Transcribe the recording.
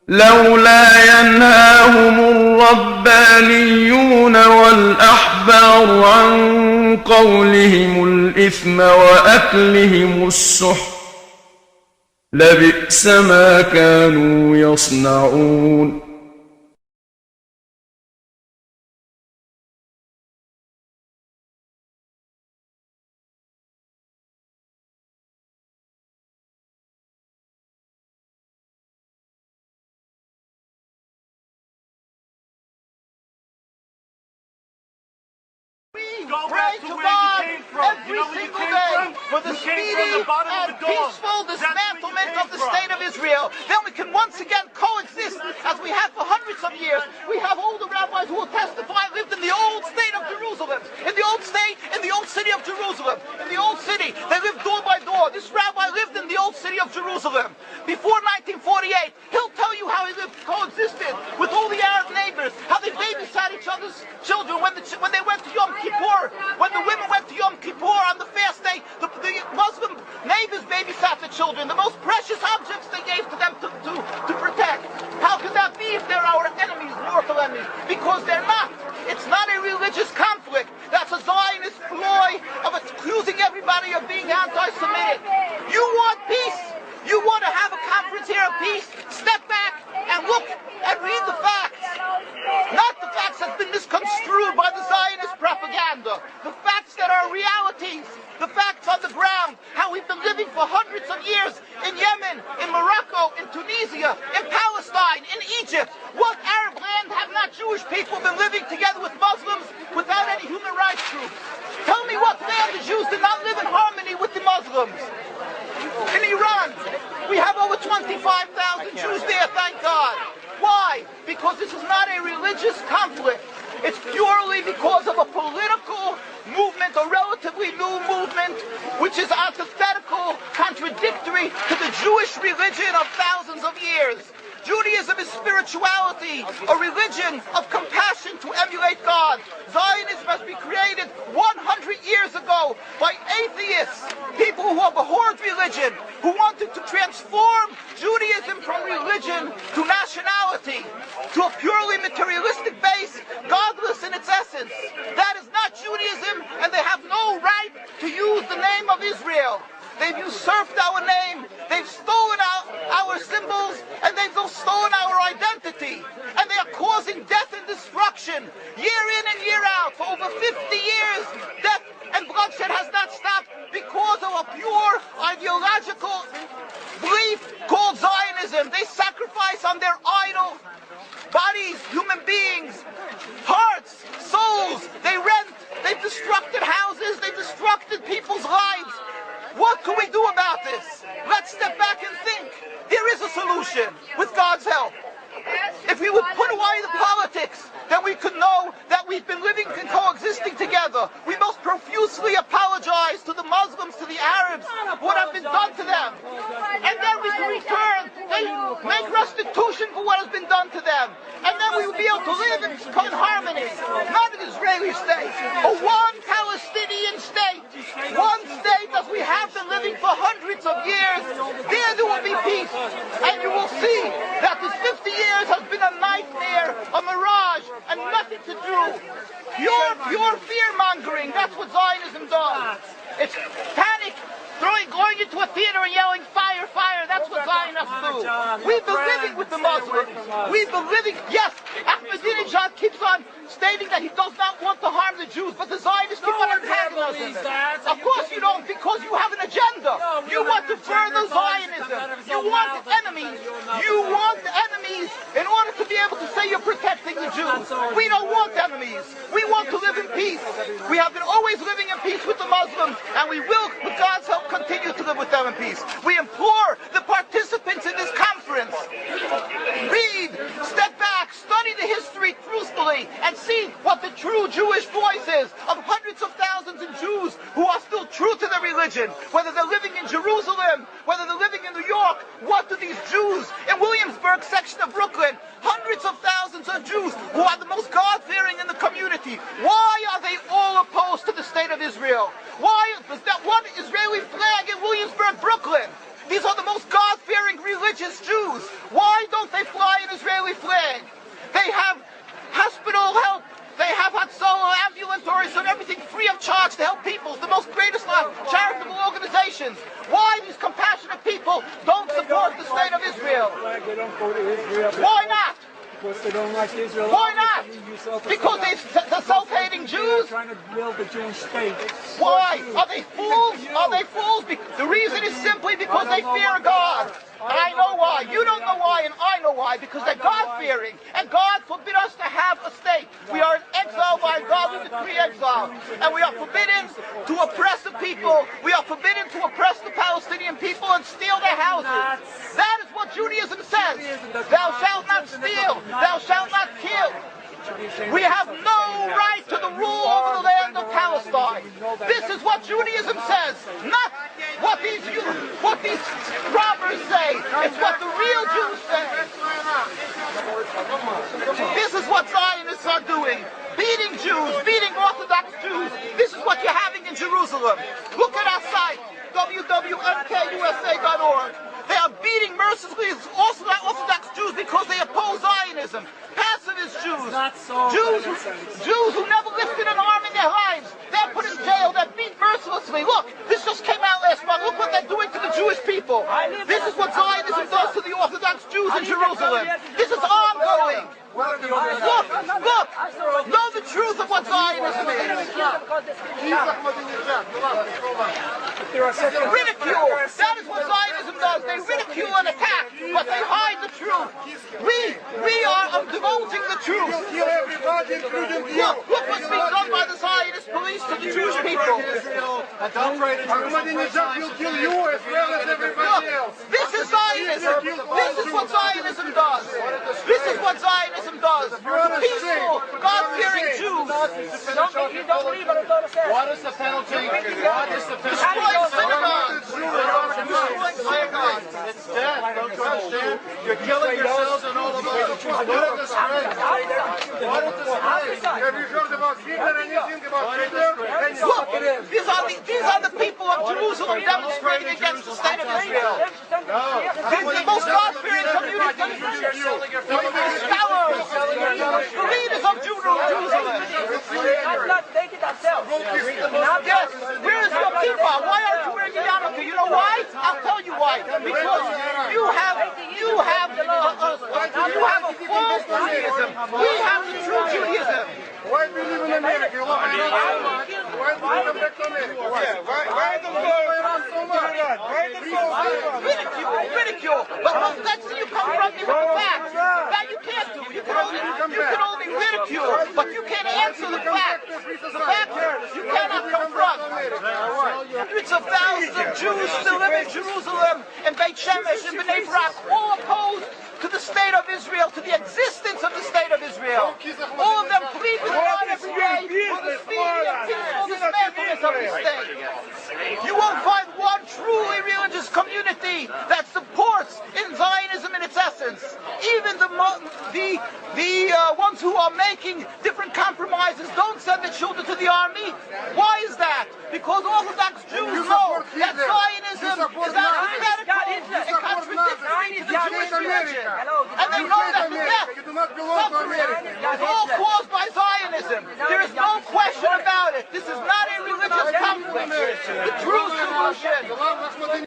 لولا ينهاهم الربانيون والأحبار عن قولهم الإثم وأكلهم السحت لبئس ما كانوا يصنعون. Pray to God every single day for the speedy and peaceful dismantlement of the state of Israel. Then we can once again coexist as we have for hundreds of years. We have older rabbis who will testify lived in the old state of Jerusalem, in the old state, in the old city of Jerusalem, in the old city. They lived door by door. This rabbi lived in the old city of Jerusalem before 1948. He'll tell you how he lived, coexisted with all the Arab neighbors, how they babysat each other's children when they went to Yom Kippur. When the women went to Yom Kippur on the fast day, the Muslim neighbors babysat the children, the most precious objects they gave to them to protect. How could that be if they're our enemies, mortal enemies? Because they're not. It's not a religious conflict. That's a Zionist ploy of accusing everybody of being anti-Semitic. You want peace? You want to have a conference here of peace? Step back and look and read the facts. Not the facts that's been misconstrued by the Zionist propaganda. The facts that are realities. The facts on the ground. How we've been living for hundreds of years in Yemen, in Morocco, in Tunisia, in Palestine, in Egypt. What Arab land have not Jewish people been living together with Muslims without any human rights groups? Tell me what land the Jews did not live in harmony with the Muslims. In Iran, we have over 25,000 Jews there, thank God. Why? Because this is not a religious conflict. It's purely because of a political movement, a relatively new movement, which is antithetical, contradictory to the Jewish religion of thousands of years. Judaism is spirituality, a religion of compassion to emulate God. Zionism has been created 100 years ago by atheists, people who abhorred religion, who wanted to transform Judaism from religion to nationality, to a purely materialistic base, godless in its essence. That is not Judaism, and they have no right to use the name of Israel. They've usurped our name, they've stolen our symbols, and they've stolen our identity. And they are causing death and destruction, year in and year out. For over 50 years, death and bloodshed has not stopped because of a pure ideological belief called Zionism. They sacrifice on their idol bodies, human beings, hearts, souls. They rent, they've destructed houses, they've destructed people's lives. What can we do about this? Let's step back and think. There is a solution with God's help. If we would put away the politics, then we could know that we've been living and coexisting together. We most profusely apologize to the Muslims, to the Arabs, what has been done to them. And then we can return, they make restitution for what has been done to them. And then we will be able to live in harmony. Not an Israeli state, a one Palestinian state. One state as we have been living for hundreds of years. There will be peace. And you will see that this 50 years has been a nightmare, a mirage, and nothing to do. Pure fear-mongering, that's what Zionism does. It's panic, going into a theater and yelling, fire, fire, that's what Zionists do. We've been living with the Muslims. We've been living, yes, Ahmadinejad keeps on stating that he does not want to harm the Jews, but the Zionists keep on antagonizing them. Of course you don't, because you have an agenda. You want to further Zionism. You want enemies. You want enemies in order to be able to say you're protecting the Jews. We don't want enemies. We want to live in peace. We have been always living in peace with the Muslims, and we will, with God's help, continue to live with them in peace. We implore the participants in this conference, read, step back, study the history truthfully, and see what the true Jewish voice is of hundreds of thousands of Jews who are still true to their religion, whether they're living in Jerusalem, whether they're living in New York. What do these Jews in Williamsburg section of Brooklyn, hundreds of thousands of Jews who are the most God-fearing in the community, why are they all opposed to the state of Israel? Why is that one Israeli flag in Williamsburg, Brooklyn? These are the most God-fearing religious Jews. Why don't they fly like they don't go to Israel. Why not? Because they don't like Israel. Why not? Because they're self-hating Jews? They're trying to build the Jewish state. Why? Are they fools? Are they fools? The reason is simply because they fear God. I know why. You don't know why, and I know why. Because they're God-fearing. And God forbid us to have a state. We are in exile by God. We decree exile. And we are forbidden to oppress the people. We are forbidden to oppress the Palestinian people and steal their houses. That is what Judaism says. Thou shalt not steal. Thou shalt not kill. We have no right to the rule over the land of Palestine. This is what Judaism says, not what these robbers say. It's what the real Jews say. This is what Zionists are doing. Beating Jews, beating Orthodox Jews. This is what you're having in Jerusalem. Look at our site, www.mkusa.org. They are beating mercilessly Orthodox Jews because they oppose Zionism. Pacifist Jews. Jews who never lifted an arm in their lives. They're put in jail. They're beat mercilessly. Look, this just came out last month. Look what they're doing to the Jewish people. This is what Zionism does to the Orthodox Jews in Jerusalem. This is ongoing. Look, know the truth of what Zionism is. Ridicule. That is what Zionism does. They ridicule and attack, but they hide the truth. We are divulging the truth. Look what's being done by the Zionist police to the Jewish people. This is Zionism. This is what Zionism does. This is what Zionism does. Peaceful, God-fearing Jews. What is the penalty? Destroying synagogues. Destroying synagogues. It's death. Don't you understand? You're killing yourselves and all of us. What is the strength? What is the strength? Have you heard about Hitler? Anything about Hitler? Look, these are the people of Jerusalem demonstrating against the state of Israel. These are the most God-fearing community. Scholars, the leaders of Jerusalem. Yes, where is your kippah? Why aren't you wearing the yarmulke? You know why? I'll tell you why. Because you have a false Judaism. We have the true Judaism. Why do you live in America? You love America. Why do you come back to America? Why do you love so much? Ridicule. But that's you confront me with the facts. That you can't do. You can only ridicule, but you can't answer the facts. The facts you cannot confront. Hundreds of thousands of Jews still live in Jerusalem, in Beit Shemesh, in Bnei Brak, all opposed to the state of Israel, to the existence of the state of Israel. All of them plead with God every day for the speedy and peaceful dismantlement of the state. You won't find one truly religious community that supports in Zionism in its essence. Even the ones who are making different compromises don't send the children to the army. Why is that? Because Orthodox Jews know that Zionism is out of